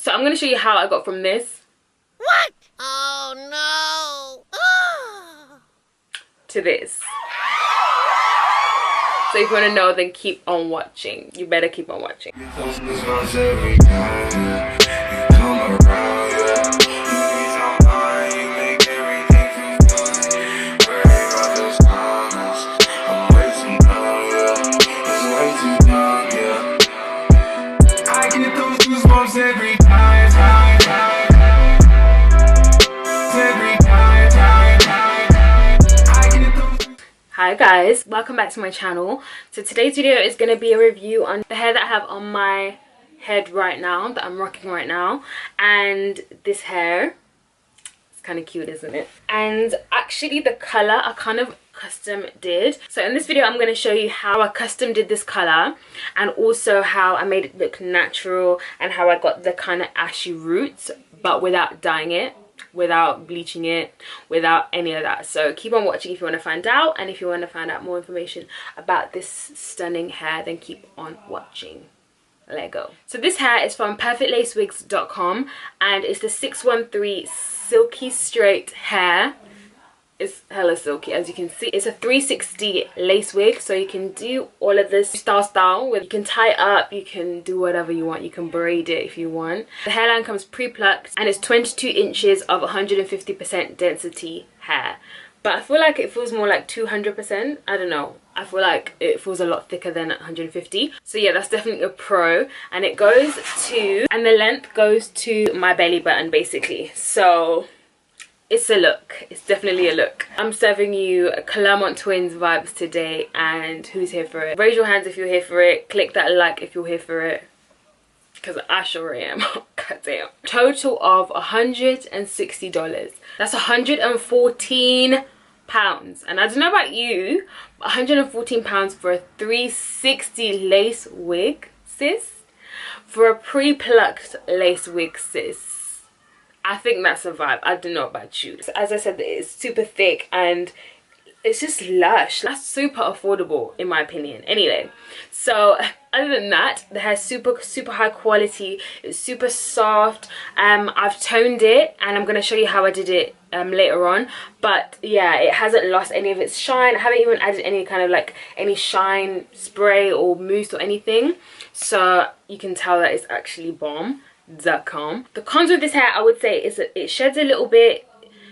So I'm going to show you how I got from this. What? Oh no. To this. So if you want to know, then keep on watching. You better keep on watching. Hi guys, welcome back to my channel. So today's video is going to be a review on the hair that I have on my head right now, that I'm rocking right now. And this hair, it's kind of cute, isn't it? And actually the color I kind of custom did. So in this video I'm going to show you how I custom did this color, and also how I made it look natural, and how I got the kind of ashy roots but without dyeing it, without bleaching it, without any of that. So keep on watching if you want to find out, and if you want to find out more information about this stunning hair, then keep on watching. Let go. So this hair is from perfectlacewigs.com, and it's the 613 silky straight hair. It's hella silky, as you can see. It's a 360 lace wig, so you can do all of this style with. You can tie it up, you can do whatever you want, you can braid it if you want. The hairline comes pre-plucked, and it's 22 inches of 150% density hair, but I feel like it feels more like 200%. I don't know, I feel like it feels a lot thicker than 150. So yeah, that's definitely a pro. And it goes to, and the length goes to my belly button basically. So it's a look, it's definitely a look. I'm serving you Claremont Twins vibes today, and who's here for it? Raise your hands if you're here for it. Click that like if you're here for it, because I sure am. God damn. Total of $160. That's 114 pounds. And I don't know about you, but 114 pounds for a 360 lace wig, sis. For a pre-plucked lace wig, sis, I think that's a vibe. I don't know about you. As I said, it's super thick and it's just lush. That's super affordable in my opinion. Anyway, so other than that, the hair's super high quality. It's super soft. I've toned it, and I'm going to show you how I did it later on. But yeah, it hasn't lost any of its shine. I haven't even added any kind of like any shine spray or mousse or anything. So you can tell that it's actually bomb. The cons with this hair, I would say, is that it sheds a little bit.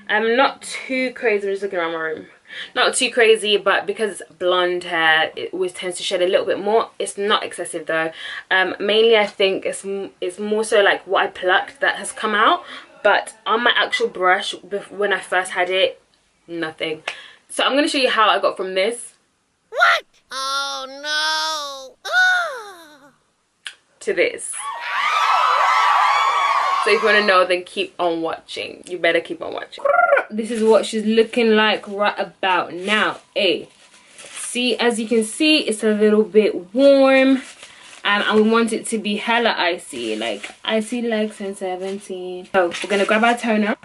Not too crazy. I'm just looking around my room. Not too crazy, but because it's blonde hair, it always tends to shed a little bit more. It's not excessive though. Mainly I think it's more so like what I plucked that has come out, but on my actual brush when I first had it, nothing. So I'm going to show you how I got from this. What? Oh no. To this. So if you want to know, then keep on watching. You better keep on watching. This is what she's looking like right about now. Hey, see, as you can see, it's a little bit warm, and we want it to be hella icy, like icy like 17. So we're gonna grab our toner,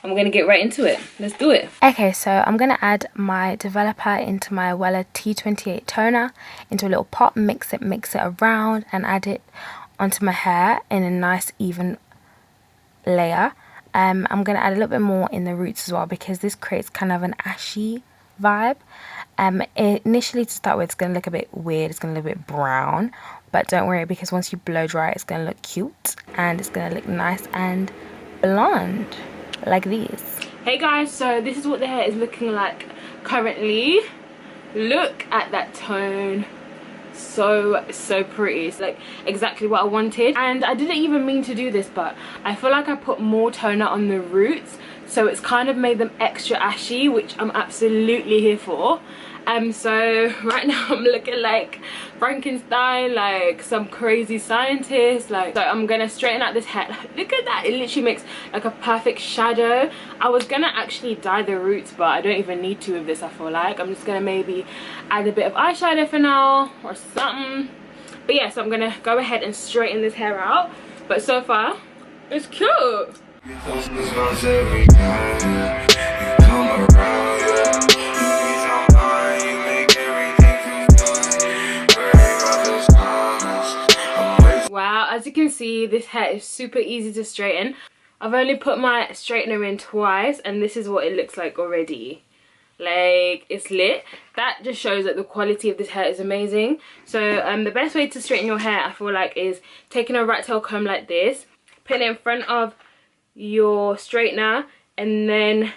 and we're gonna get right into it. Let's do it. Okay, so I'm gonna add my developer into my Wella T28 toner into a little pot, mix it around, and add it onto my hair in a nice even layer. I'm gonna add a little bit more in the roots as well, because this creates kind of an ashy vibe. Initially, to start with, it's gonna look a bit weird, it's gonna look a bit brown, but don't worry, because once you blow dry, it's gonna look cute and it's gonna look nice and blonde like these. Hey guys, so this is what the hair is looking like currently. Look at that tone. So pretty. It's like exactly what I wanted, and I didn't even mean to do this, but I feel like I put more toner on the roots, so it's kind of made them extra ashy, which I'm absolutely here for. So right now I'm looking like Frankenstein, like some crazy scientist. Like, so I'm gonna straighten out this hair. Look at that, it literally makes like a perfect shadow. I was gonna actually dye the roots, but I don't even need to with this. I feel like I'm just gonna maybe add a bit of eyeshadow for now or something. But yeah, so I'm gonna go ahead and straighten this hair out. But so far it's cute. as you can see, this hair is super easy to straighten. I've only put my straightener in twice and this is what it looks like already. Like, it's lit. That just shows that the quality of this hair is amazing. So the best way to straighten your hair, I feel like, is taking a rat tail comb like this, putting it in front of your straightener, and then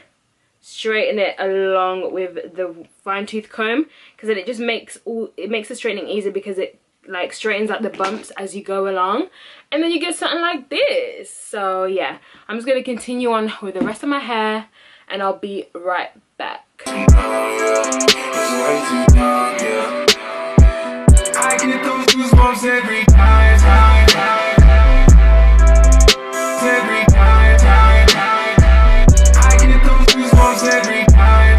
straighten it along with the fine tooth comb, because then it just makes the straightening easier, because it like straightens out the bumps as you go along, and then you get something like this. So yeah, I'm just gonna continue on with the rest of my hair and I'll be right back. I get those goosebumps every time. Every time. I get those goosebumps every time.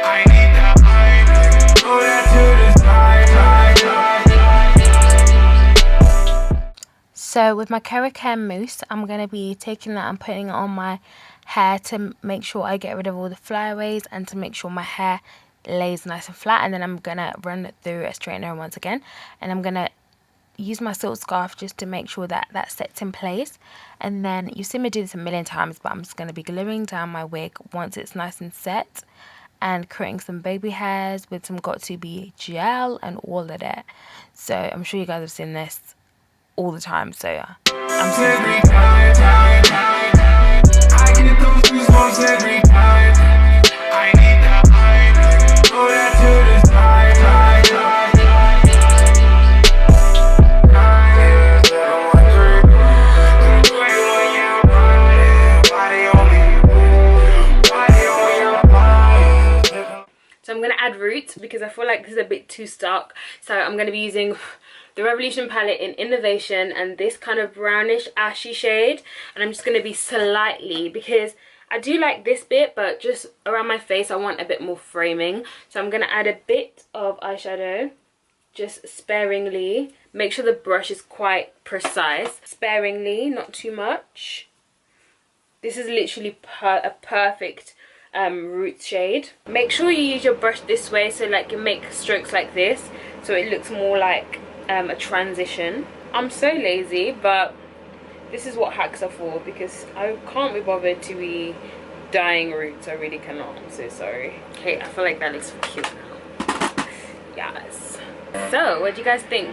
I need that hype. Throw that to the side. So with my Keratin mousse, I'm going to be taking that and putting it on my hair to make sure I get rid of all the flyaways and to make sure my hair lays nice and flat. And then I'm going to run it through a straightener once again, and I'm going to use my silk scarf just to make sure that that sets in place. And then you see me do this a million times, but I'm just going to be gluing down my wig once it's nice and set, and creating some baby hairs with some Gratsi gel and all of that. So I'm sure you guys have seen this all the time, so yeah, I'm so every time. I get those goosebumps every time. I need that hype. Throw that to the side. So I'm going to add roots because I feel like this is a bit too stark. So I'm going to be using the Revolution palette in Innovation and this kind of brownish ashy shade. And I'm just going to be slightly, because I do like this bit, but just around my face I want a bit more framing. So I'm going to add a bit of eyeshadow, just sparingly. Make sure the brush is quite precise. Sparingly, not too much. This is literally a perfect root shade. Make sure you use your brush this way, so like you make strokes like this, so it looks more like a transition. I'm so lazy, but this is what hacks are for, because I can't be bothered to be dyeing roots. I really cannot. I'm so sorry. Okay, I feel like that looks cute now. Yes. So what do you guys think?